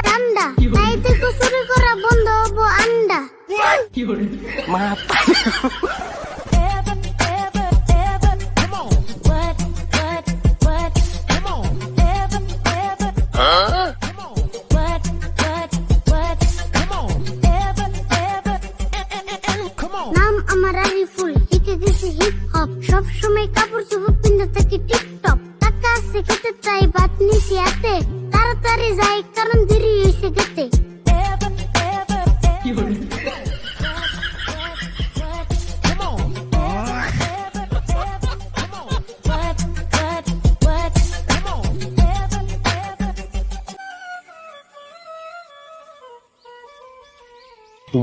ঠান্ডা তাই থেকে চুরি করা বন্ধ হবো আন্ডা। নাম আমার আরিফুল, শিখে গেছি হিপ হপ, সব সময় কাপড় চোপড় পিন্ধে থাকি টিপটপ। টাকা আছে খেতে চাই ভাত নিছি হাতে, তাড়াতাড়ি যাই কারণ দেরি হয়েছে গেতে।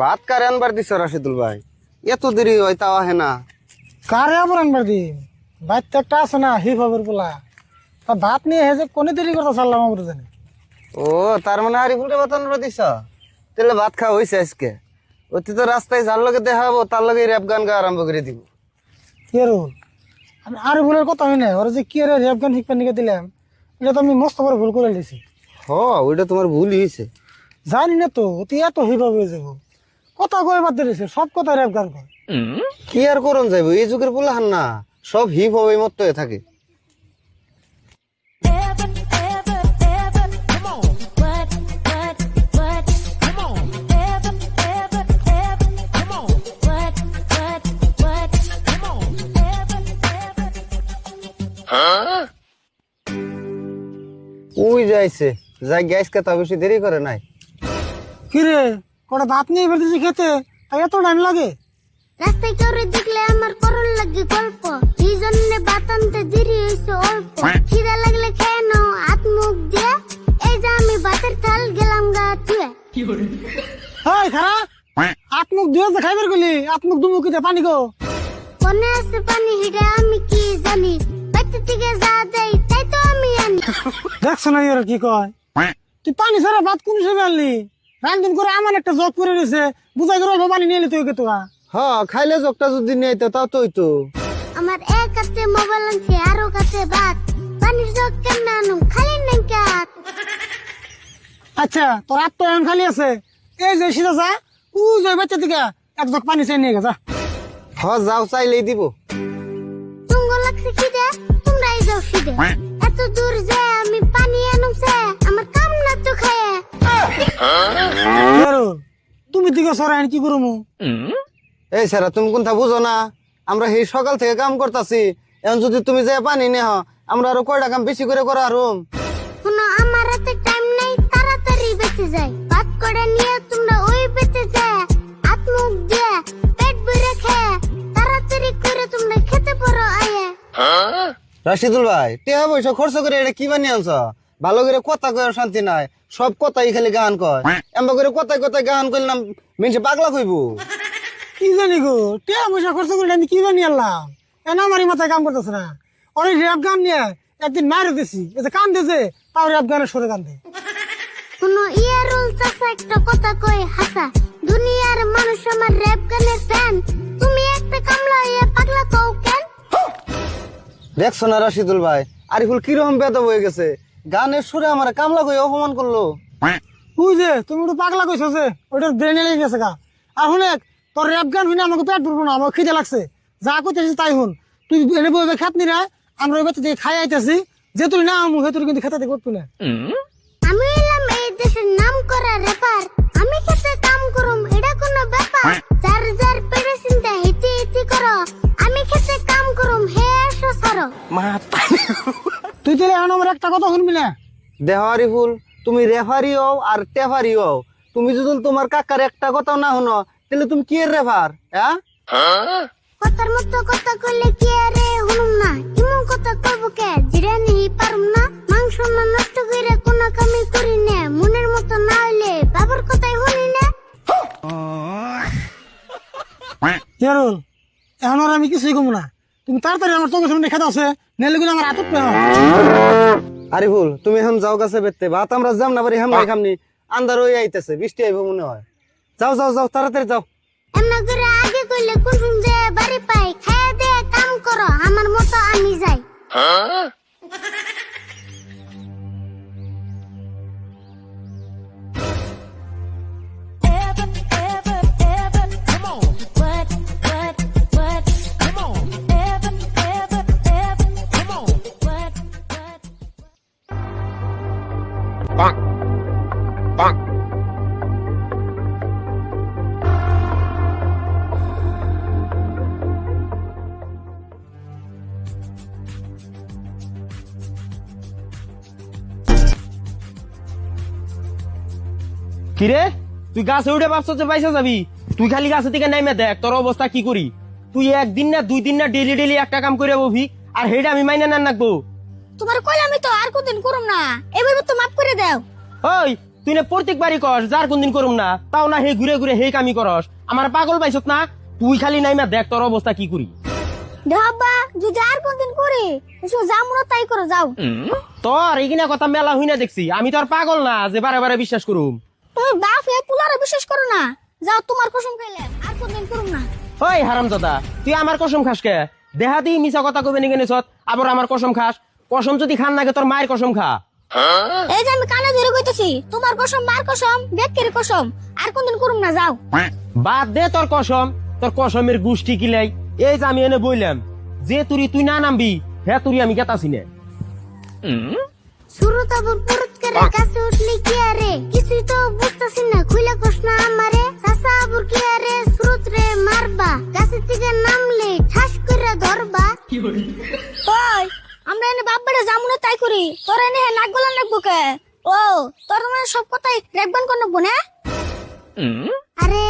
ভাত কারে আনবার দিছ রাশিদুল ভাই? এত দেরি হয় তাও আহে না। কারে আবার আনবার দি? বাইতে একটা আছে না হিপ হপের পোলা, তা ভাত নিয়ে হেজে কোনে দেরি করতে চাললাম আমরা জানি। ও তার মানে আরিফুলকে ভাত আনবার দিছ? তাহলে ভাত খাওয়া হয়েছে আজকে। অতি তো রাস্তায় যার লগে দেখাবো তার লগে র্যাপ গান গা আরম্ভ করে দিব। কে রুল? আমি আরে ভুলের কথা হয় না, ওরা যে কি রে র্যাপ গান শিখবার নিকে দিলাম, এটা তো আমি মস্ত বড় ভুল করে দিয়েছি। ওইটা তোমার ভুল হয়েছে। জানি না তো অতি এত হিপ হপ হয়ে যাবো, কথা কয়ে বাদ দিয়েছে, সব কথা র্যাপ গান কয়। কি আর করন যাইব, এই যুগের পোলাহান না সব হিপ হপ এই মত হয়ে থাকে। ওই যাইছে যাই গ্যাস কে তা বেশি দেরি করে নাই। কি রে কটা ভাত নিয়ে এবার দিয়েছি খেতে, তাই এত টাইম লাগে? রাস্তায় কাউরে দেখলে আমার করল লাগে গল্প, এই জন্য ভাত আনতে দেরি হয়েছে অল্প। খিদা লাগলে খেয়ে নাও হাত মুখ দিয়ে, এই যে আমি ভাতের থাল গেলাম গা ধুয়ে। হাই খারা হাত মুখ ধুয়ে যে খাইবার গেলি, হাত মুখ দুমুখিতে পানি গো। কোনে আছে পানি হিডে আমি কি জানি, বাইতে থেকে যা দেয় তাই তো আমি আনি। দেখছো না এরা কি কয়? তুই পানি ছাড়া ভাত কোন হিসেবে আনলি? রান্ধন করে আমার একটা জব করে দিয়েছে, বুঝাই করে অল্প পানি নিয়ে এলি তুই কে তোরা। খাইলে জগটা যদি নেই তাও তো হইতো। আমার এক হাতে মোবাইল আনছে আরো কাছে ভাত, পানির জগ কেমন আনুম খালি নাই কাত। আচ্ছা তোর হাত তো এখন খালি আছে, এই যে সিধা যা ও যে বাচ্চা দিকে এক জগ পানি চাই নিয়ে গেছা। যাও চাইলেই দিব। তুঙ্গ লাগছে খিদে, তোমরাই যাও খিদে। এত দূর যে আমি পানি আনুমছে, আমার কাম না তো খায়। তুমি দিকে সরাই কি করবো? এই সারা তুমি কোনটা বুঝো না, আমরা এই সকাল থেকে কাম করতেছি, এখন যদি তুমি যে পানি নেহ আমরা আরো কয়টা কাম বেশি করে করা আরো। কোনো আমার হাতে টাইম নাই, তাড়াতাড়ি বেঁচে যায়। ভাত করে নিয়ে তোমরা ওই বেঁচে যায়, হাত মুখ দিয়ে পেট ভরে খেয়ে তাড়াতাড়ি করে তোমরা খেতে পারো আয়ে। রাশিদুল ভাই টেহা পয়সা খরচ করে এটা কি বানিয়ে আনছ? ভালো করে কথা কয়ে শান্তি নাই, সব কথাই খালি গান কয়। এমন করে কথায় কথায় গান করলাম মিনসে পাগলা কইব। কি জানি গো, টিয়া পয়সা খরচ করে আমি কি বানিয়ে আনলাম? এনা আমারই মাথায় কাম করতেছে না। অনেক র্যাপ গান নিয়ে একদিন মারে দিছি, এতে কান দিয়েছে তাও র্যাপ গানের সরে কান্দে। কোনো ইয়ারুল চাচা একটা কথা কই হাসা, দুনিয়ার মানুষ আমার র‍্যাপ গানের ফ্যান, তুমি একটা কামলা হয়ে পাগলা কও কেন? দেখছো না রাশিদুল ভাই আরিফুল কিরকম বেদব হয়ে গেছে, গানের সুরে আমার কামলা কই অপমান করলো। তুই যে তুমি একটু পাগলা কইছো যে ওইটার ব্রেনে লেগে গেছে গা। আর শুনে তোর র্যাপ গান শুনে আমাকে পেট ভরবো না, আমার খিদে লাগছে, যা কইতেছিস তাই শুন। তুই এনে বই খাত নি না, আমরা ওই বাচ্চা থেকে খাই আইতেছি, যে তুই না আমু হে তুই কিন্তু খেতে করবি না। আমি এলাম এই দেশের নাম করা র্যাপার, আমি খেতে কাম করুম এটা কোনো ব্যাপার। যার যার পেটে চিন্তা হিতি হিতি করো, আমি খেতে কাম করুম হে এসো সরো। তুই তো এখন আমার একটা কথা শুনবি না। দেহ আরিফুল তুমি রেফারি হও আর টেফারি হও, তুমি যদি তোমার কাকার একটা কথাও না শুনো তাহলে তুমি কি এর রেফার? কথার মতো কথা কইলে কি আরে হুনুম না, এমন কথা কইব কে জিরা নি পারুম না। মাংস না নষ্ট কইরা কোন কামই করি না, মনের মতো না হইলে বাবার কথাই শুনি না। ইয়ারুল এখন আর আমি কিছুই কমু না, তুমি তাড়াতাড়ি আমার চোখের সামনে খেতে আছে, নাহলে কিন্তু আমার হাতত পেও। আরিফুল তুমি এখন যাও গাছে বেতে, ভাত আমরা যাম না পারি হামলাই খামনি, আন্দার হয়ে আইতেছে, বৃষ্টি আইব মনে হয়। যাও যাও যাও তাড়াতাড়ি যাও। এমন করে আগে কইলে কোন যে বাড়ি পাই, খায়া দে কাম করো আমার মতো আমি যাই। কিরে তুই গাছে উঠে ভাবছ যে পয়সা যাবি? তুই খালি গাছে থেকে নাইমে দেখ তোর অবস্থা কি করি। তুই একদিন না 2 দিন না ডেলি ডেলি একটা কাম করে ববি, আর হেডা আমি মাইনা না রাখবো। তোমার কইলে আমি তো আর কোনদিন করুম না, এবার তো মাফ করে দাও। ওই তুই না প্রত্যেকবারই কর যার কোনদিন করুম না, তাও না হে ঘুরে ঘুরে হে কামি করস। আমার পাগল পাইছত না? তুই খালি নাইমা দেখ তোর অবস্থা কি করি। দেহবা যদি আর কোনদিন করি এসো যামুনা তাই করো যাও। তোর এইখানে কথা মেলা হই না দেখছি, আমি তোর পাগল না যে বারে বারে বিশ্বাস করুম। তুমি বাপ হে পুলারে বিশ্বাস করো না, যাও তোমার কসম খাইলে আর কোনদিন করুম না। ওই হারামজাদা তুই আমার কসম খাস কে? দেহা দি মিছা কথা কবে নিকে নিছত আবার আমার কসম খাস? কসম যদি খান নাগে তোর মায়ের কসম খা। এই যে আমি কানে ধরে কইতেছি তোমার কসম মার কসম বেকের কসম আর কোনদিন করুম না যাও। বাদ দে তোর কসম, তোর কসমের গুষ্টি কিলাই। এই যে আমি এনে বইলাম যে তুই না নামবি হ্যাঁ তুই আমি গেতাছি না। শুরু তাবর পুরুত করে কাছে উঠলি কি আরে কিছুই তো বুঝতাছি না, খুইলা কস না আমারে চাচা আবুর কি আরে শুরুত রে মারবা কাছে থেকে নামলে ঠাস করে ধরবা। ওই আমরা এনে বাপ বেড়ে যামুনা তাই করি, তোর এনে নাক গলা নাকবো কে? ও তোর মানে সব কথাই রেখবান কোন না? আরে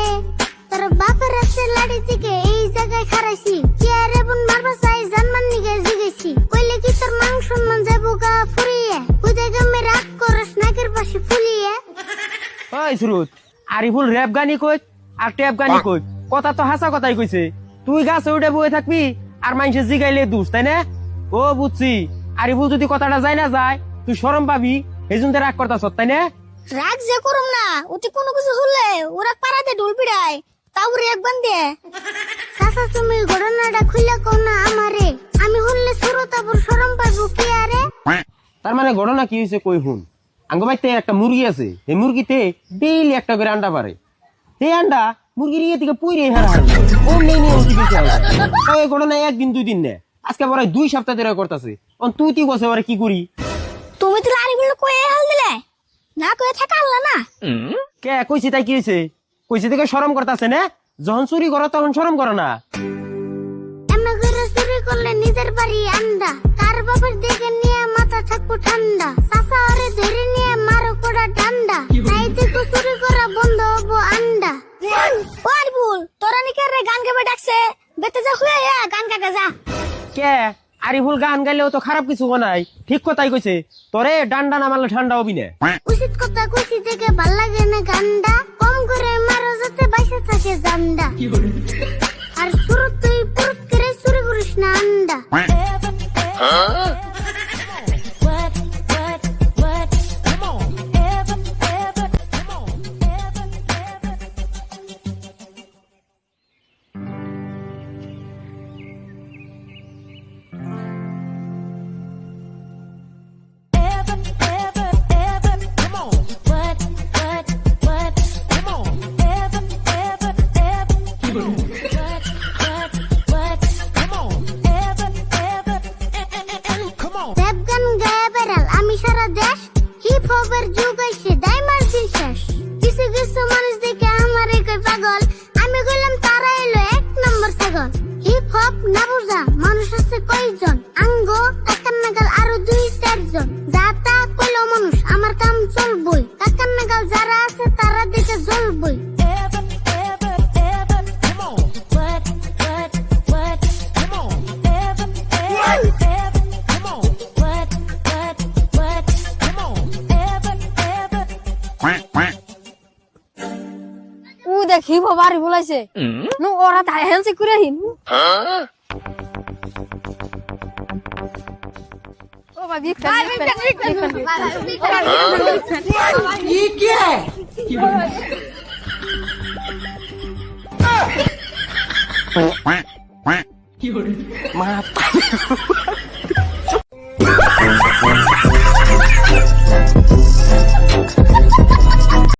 তোর বাপের আছে লাড়ি থেকে এই জায়গায় খারাইছি কি আরে বোন মারবা চাই জানমান নিগে জিগেছি কইলে কি তোর মান সম্মান যাবো গা ফুরিয়ে কোথায় গামে রাগ করস নাকের পাশে ফুলিয়ে। ওই সুরুত আরিফুল র্যাপ গানি কই আর ট্যাপ গানি কই? কথা তো হাসা কথাই কইছে। তুই গাছে উঠে বয়ে থাকবি আর মানুষের জিগাইলে দুষ, তাই না? ও বুঝছি, আরিফুল যদি কথাটা যায় না যায় তুই শরম পাবি, এই জন্য রাগ করতাছ তাই না? রাগ যে করুম না ওতে কোনো কিছু হলে ওরা পাড়াতে ঢোল পিড়ায় তাও রেক বান্ধে। চাচা তুমি ঘটনাটা খুলে কও না আমারে, আমি হলে শুরু তারপর শরম পাবো কি আরে? তার মানে ঘটনা কি হয়েছে কই হুন। আঙ্গ বাইতে একটা মুরগি আছে, এই মুরগিতে ডেইলি একটা করে আন্ডা পারে। এই আন্ডা মুরগির ইয়ে থেকে পুইরে হারা হারা ও নেই নেই উঠে দিতে হয়। ওই ঘটনা 1 দিন 2 দিন নে, আজকে পরে 2 সপ্তাহ ধরে করতেছে। তুই তুই বসে কি করি? তুমি তো লারিগুলো কয়ে হাল দিলে না কয়ে থাকা আল্লাহ না। কে কইছি তাই কি হয়েছে? কইছি থেকে শরম করতেছে না? যখন চুরি করো তখন শরম করো না? এমন করে চুরি করলে নিজের বাড়ি আন্ডা, কার বাপের দিকে নিয়ে মাথা থাকবো ঠান্ডা, চাচা ওরে ধরে নিয়ে মারো কোড়া ডান্ডা, তাই দেখো চুরি করা বন্ধ হবো আন্ডা। ও আরিফুল তোরা নিকে রে গান গাবে ডাকছে, বেতে যা খুলে গান গাগে যা। কে আরিফুল গান গাইলেও তো খারাপ কিছু নাই, ঠিক কথাই কইছে। তোরে ডান্ডা না মারলে ঠান্ডা হবি না। উচিত কথা কইছি দেখে ভাল লাগে না গান্ডা, কম করে মারো যাতে বাইসে থাকে জান্ডা, আর শুরু তুই পুরুত করে চুরি করিস না আন্ডা। র‍্যাপ গান গায়ে বেড়াল আমি সারা দেশ, হিপ হপের যুগ আইছে ডাইমার দিন শেষ, কিছু কিছু মানুষ দেখে আমারে কই পাগল, আমি কইলাম তারা এলো 1 নম্বর ছাগল। হিপ হপ না বুঝা মানুষ আছে কয়জন, আঙ্গ কাকার নাগাল আরো 2-4 জন, যা তা কইলো মানুষ আমার কাম চলবই, কাকার নাগাল যারা আছে তারা দেখে জ্বলবই। ও দেখি বাড়ি বলাইছে নু ওরা তাই হেলছে করে হিন ও ভাবি মা